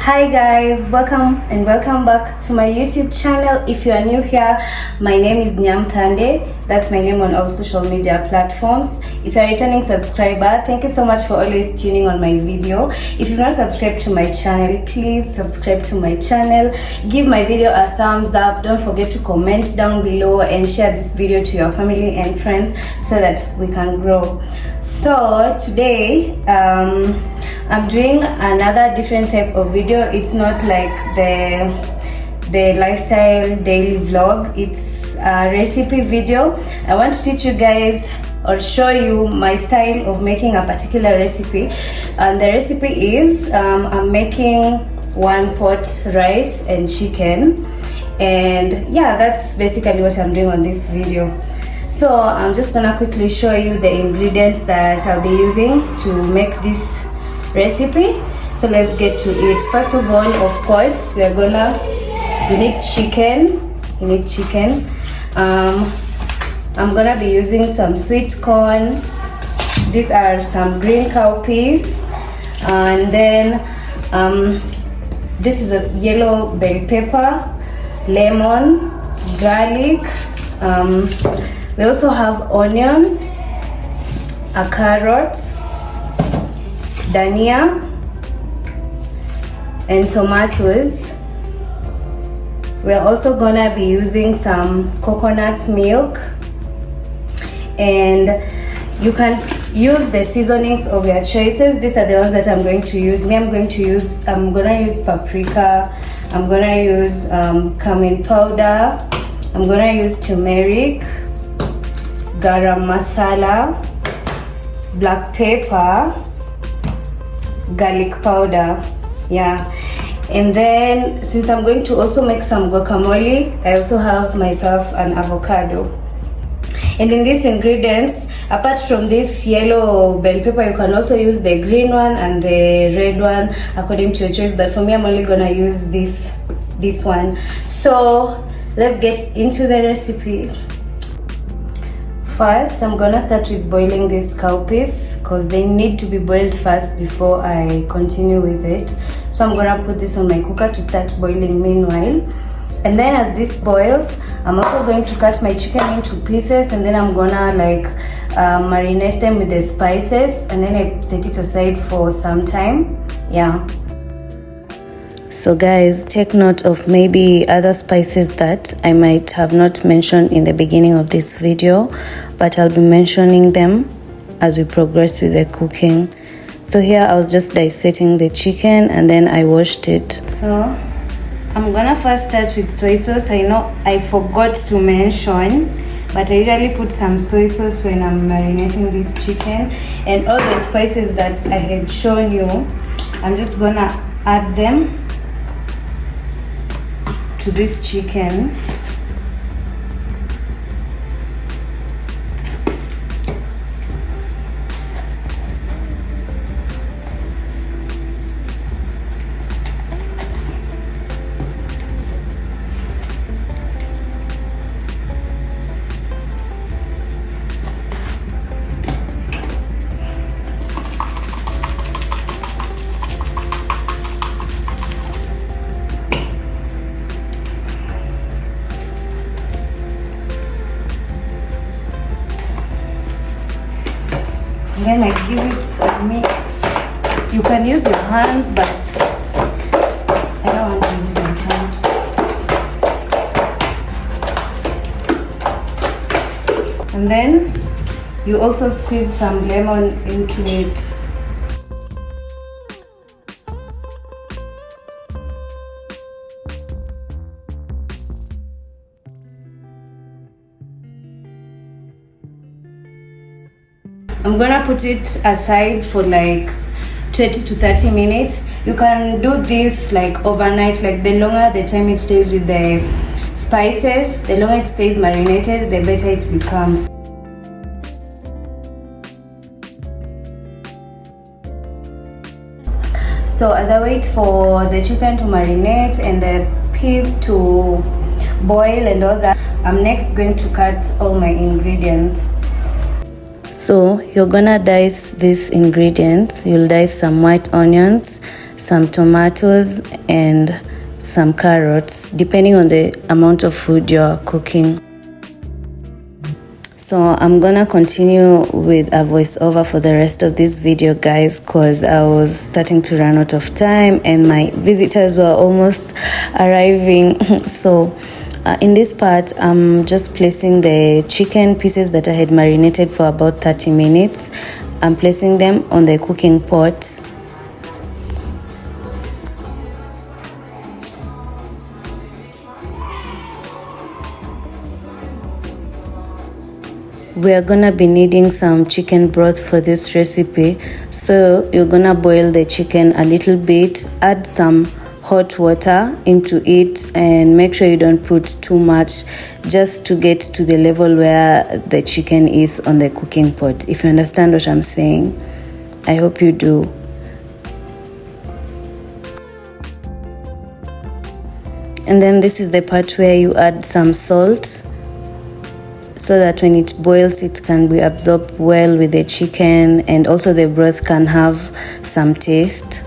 Hi guys, welcome back to my YouTube channel. If you are new here, my name is Nyamthande. That's my name on all social media platforms. If you're a returning subscriber, thank you so much for always tuning on my video. If you've not subscribed to my channel, please subscribe to my channel. Give my video a thumbs up. Don't forget to comment down below and share this video to your family and friends so that we can grow. So today I'm doing another different type of video. It's not like the lifestyle daily vlog. It's a recipe video. I want to teach you guys or show you my style of making a particular recipe. And the recipe is I'm making one pot rice and chicken, and yeah, that's basically what I'm doing on this video. So I'm just gonna quickly show you the ingredients that I'll be using to make this recipe. So let's get to it. First of all, of course, you need chicken. I'm gonna be using some sweet corn. These are some green cowpeas, and then this is a yellow bell pepper, lemon, garlic. We also have onion, a carrot, dhania, and tomatoes. We're also gonna be using some coconut milk, and you can use the seasonings of your choices. These are the ones that I'm going to use. I'm gonna use paprika, I'm gonna use Cummin powder, I'm gonna use turmeric, garam masala, black pepper, garlic powder, yeah. And then since I'm going to also make some guacamole, I also have myself an avocado. And in these ingredients, apart from this yellow bell pepper, you can also use the green one and the red one according to your choice, but for me I'm only gonna use this one. So let's get into the recipe. First, I'm gonna start with boiling these cowpeas because they need to be boiled first before I continue with it. So I'm gonna put this on my cooker to start boiling meanwhile. And then as this boils, I'm also going to cut my chicken into pieces, and then I'm gonna marinate them with the spices, and then I set it aside for some time. Yeah. So guys, take note of maybe other spices that I might have not mentioned in the beginning of this video, but I'll be mentioning them as we progress with the cooking. So here I was just dissecting the chicken and then I washed it. So I'm gonna first start with soy sauce. I know I forgot to mention, but I usually put some soy sauce when I'm marinating this chicken, and all the spices that I had shown you, I'm just gonna add them to this chicken. Then I give it a mix. You can use your hands, but I don't want to use my hand. And then you also squeeze some lemon into it. I'm gonna put it aside for like 20 to 30 minutes. You can do this like overnight. Like the longer the time it stays with the spices, the longer it stays marinated, the better it becomes. So as I wait for the chicken to marinate and the peas to boil and all that, I'm next going to cut all my ingredients. So you're gonna dice these ingredients. You'll dice some white onions, some tomatoes, and some carrots, depending on the amount of food you're cooking. So I'm gonna continue with a voiceover for the rest of this video, guys, because I was starting to run out of time and my visitors were almost arriving. So in this part, I'm just placing the chicken pieces that I had marinated for about 30 minutes. I'm placing them on the cooking pot. We are gonna be needing some chicken broth for this recipe, so you're gonna boil the chicken a little bit, add some hot water into it, and make sure you don't put too much, just to get to the level where the chicken is on the cooking pot. If you understand what I'm saying, I hope you do. And then this is the part where you add some salt, so that when it boils it can be absorbed well with the chicken, and also the broth can have some taste.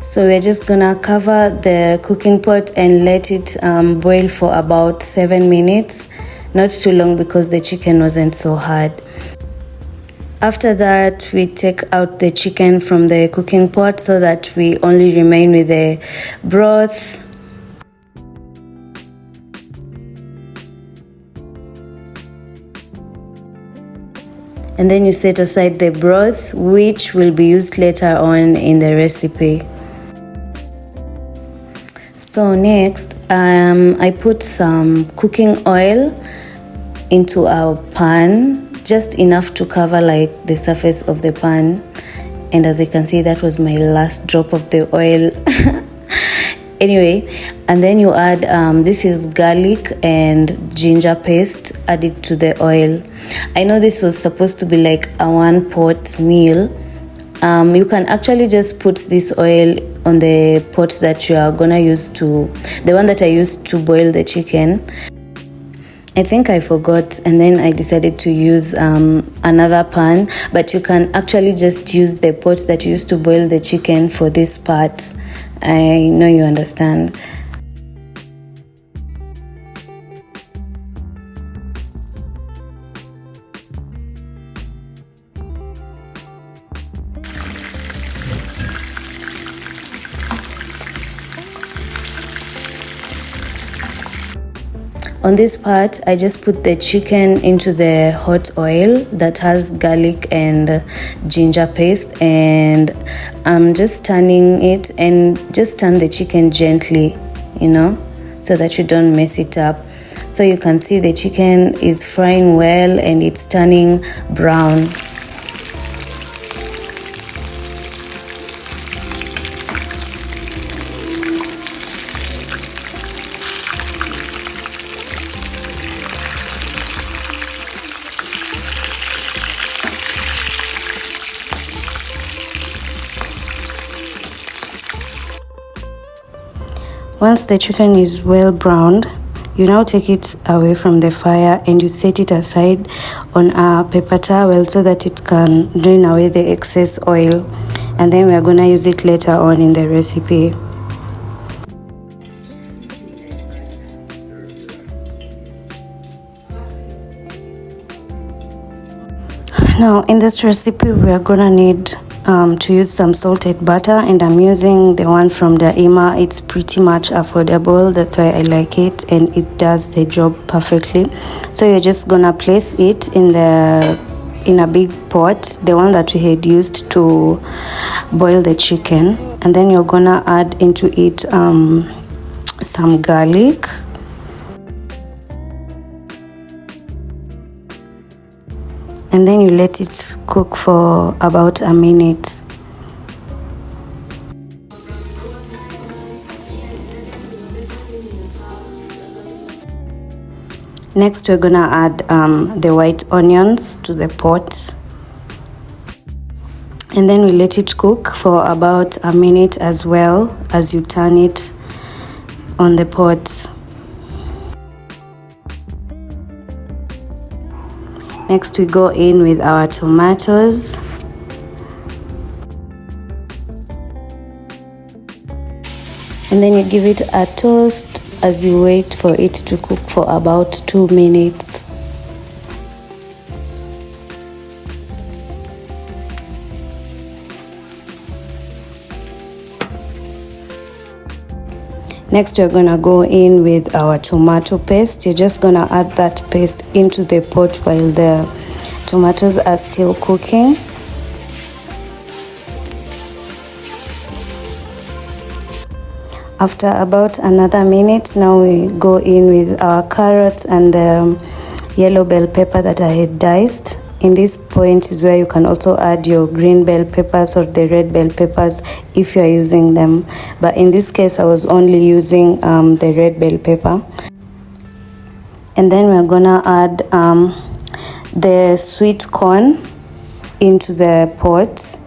So we're just gonna cover the cooking pot and let it boil for about 7 minutes, not too long because the chicken wasn't so hard. After that, we take out the chicken from the cooking pot so that we only remain with the broth. And then you set aside the broth, which will be used later on in the recipe. So next, I put some cooking oil into our pan, just enough to cover like the surface of the pan. And as you can see, that was my last drop of the oil. Anyway, and then you add this is garlic and ginger paste, add it to the oil. I know this was supposed to be like a 1-pot meal. You can actually just put this oil on the pot that you are gonna use to, the one that I used to boil the chicken. I think I forgot, and then I decided to use another pan, but you can actually just use the pot that you used to boil the chicken for this part. I know you understand. On this part, I just put the chicken into the hot oil that has garlic and ginger paste, and I'm just turning it, and just turn the chicken gently, you know, so that you don't mess it up. So you can see the chicken is frying well and it's turning brown. Once the chicken is well browned, you now take it away from the fire and you set it aside on a paper towel so that it can drain away the excess oil, and then we are going to use it later on in the recipe. Now in this recipe we are going to need to use some salted butter, and I'm using the one from Daima. It's pretty much affordable, that's why I like it, and it does the job perfectly. So you're just gonna place it in a big pot, the one that we had used to boil the chicken, and then you're gonna add into it some garlic, and then you let it cook for about a minute. Next, we're gonna add the white onions to the pot, and then we let it cook for about a minute as well as you turn it on the pot. Next, we go in with our tomatoes. And then you give it a toast as you wait for it to cook for about 2 minutes. Next, we're gonna go in with our tomato paste. You're just gonna add that paste into the pot while the tomatoes are still cooking. After about another minute, now we go in with our carrots and the yellow bell pepper that I had diced. In this point is where you can also add your green bell peppers or the red bell peppers if you are using them. But in this case, I was only using the red bell pepper. And then we're gonna add the sweet corn into the pot.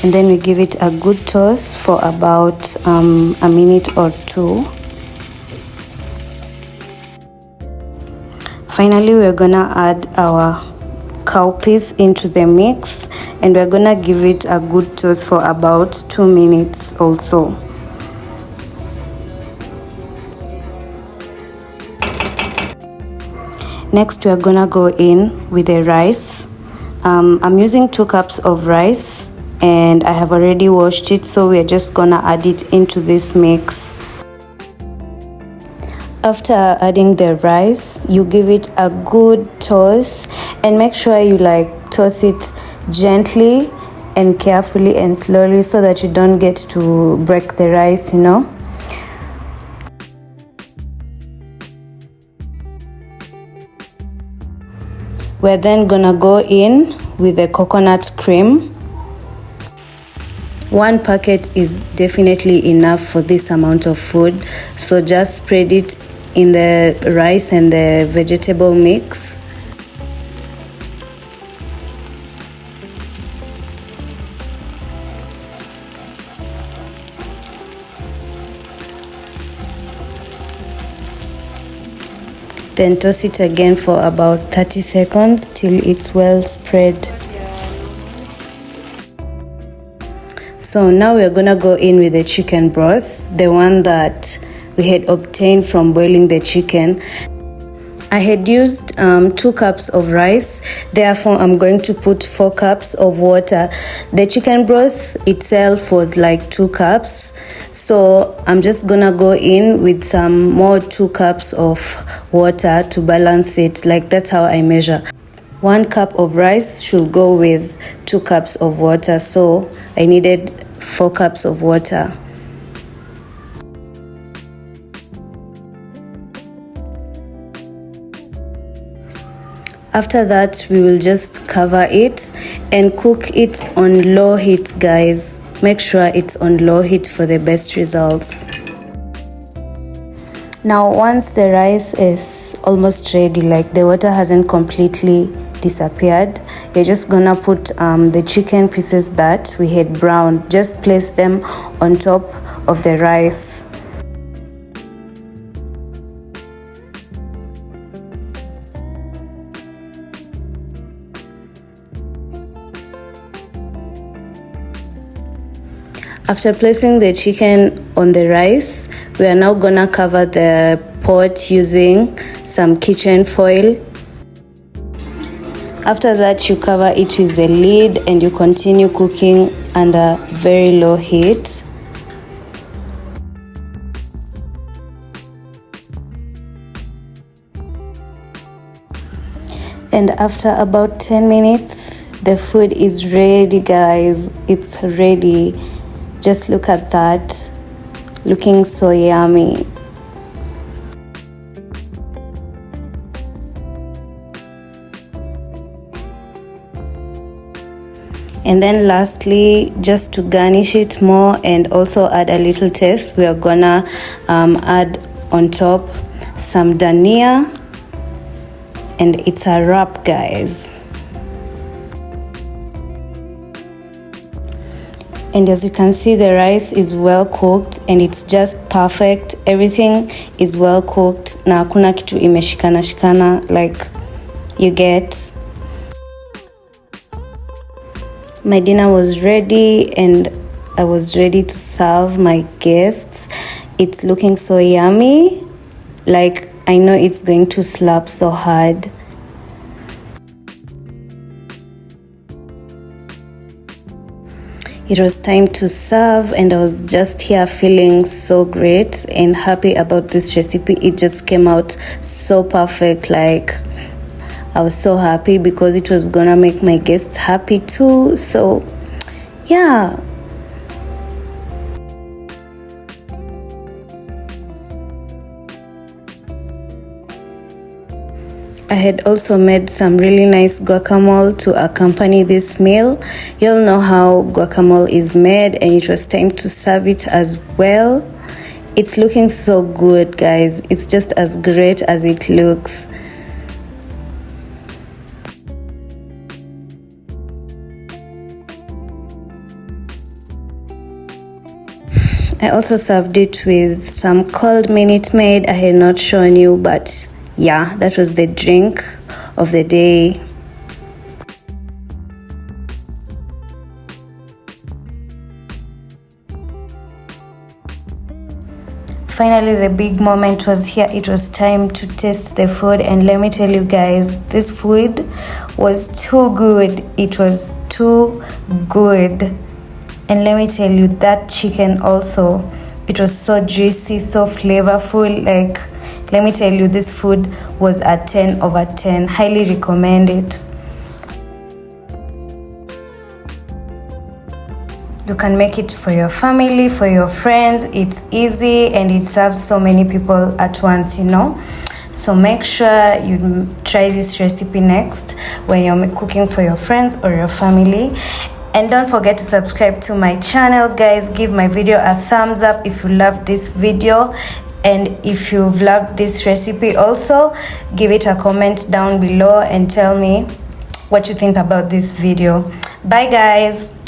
And then we give it a good toss for about a minute or two. Finally, we're gonna add our cowpeas into the mix, and we're gonna give it a good toss for about 2 minutes also. Next, we're gonna go in with the rice. I'm using 2 cups of rice, and I have already washed it, so we're just gonna add it into this mix. After adding the rice, you give it a good toss, and make sure you toss it gently and carefully and slowly so that you don't get to break the rice, you know. We're then gonna go in with the coconut cream. 1 packet is definitely enough for this amount of food, so just spread it in the rice and the vegetable mix. Then toss it again for about 30 seconds till it's well spread. So now we're gonna go in with the chicken broth, the one that we had obtained from boiling the chicken. I had used 2 cups of rice, therefore I'm going to put 4 cups of water. The chicken broth itself was like 2 cups, so I'm just gonna go in with some more 2 cups of water to balance it. That's how I measure. 1 cup of rice should go with 2 cups of water, so I needed 4 cups of water. After that, we will just cover it and cook it on low heat, guys. Make sure it's on low heat for the best results. Now, once the rice is almost ready, the water hasn't completely disappeared, you're just gonna put the chicken pieces that we had browned. Just place them on top of the rice. After placing the chicken on the rice, we are now gonna cover the pot using some kitchen foil. After that, you cover it with the lid and you continue cooking under very low heat. And after about 10 minutes, the food is ready, guys. It's ready. Just look at that, looking so yummy. And then lastly, just to garnish it more and also add a little taste, we are gonna add on top some Dhania, and it's a wrap, guys. And as you can see, the rice is well cooked and it's just perfect. Everything is well cooked. Na hakuna kitu imeshikana shikana, you get. My dinner was ready and I was ready to serve. serve my guests. It's looking so yummy. Like, I know it's going to slap so hard. It was time to serve, and I was just here feeling so great and happy about this recipe. It just came out so perfect. Like, I was so happy because it was gonna make my guests happy too. So yeah. I had also made some really nice guacamole to accompany this meal. You'll know how guacamole is made, and it was time to serve it as well. It's looking so good, guys. It's just as great as it looks. I also served it with some cold Minute Maid. I had not shown you, but yeah, that was the drink of the day. Finally, the big moment was here. It was time to taste the food, and let me tell you guys, this food was too good. It was too good. And let me tell you, that chicken also, it was so juicy, so flavorful. Like, let me tell you, this food was a 10 over 10. Highly recommend it. You can make it for your family, for your friends. It's easy and it serves so many people at once, you know. So make sure you try this recipe next when you're cooking for your friends or your family. And don't forget to subscribe to my channel, guys. Give my video a thumbs up if you loved this video. And if you've loved this recipe also, give it a comment down below and tell me what you think about this video. Bye, guys.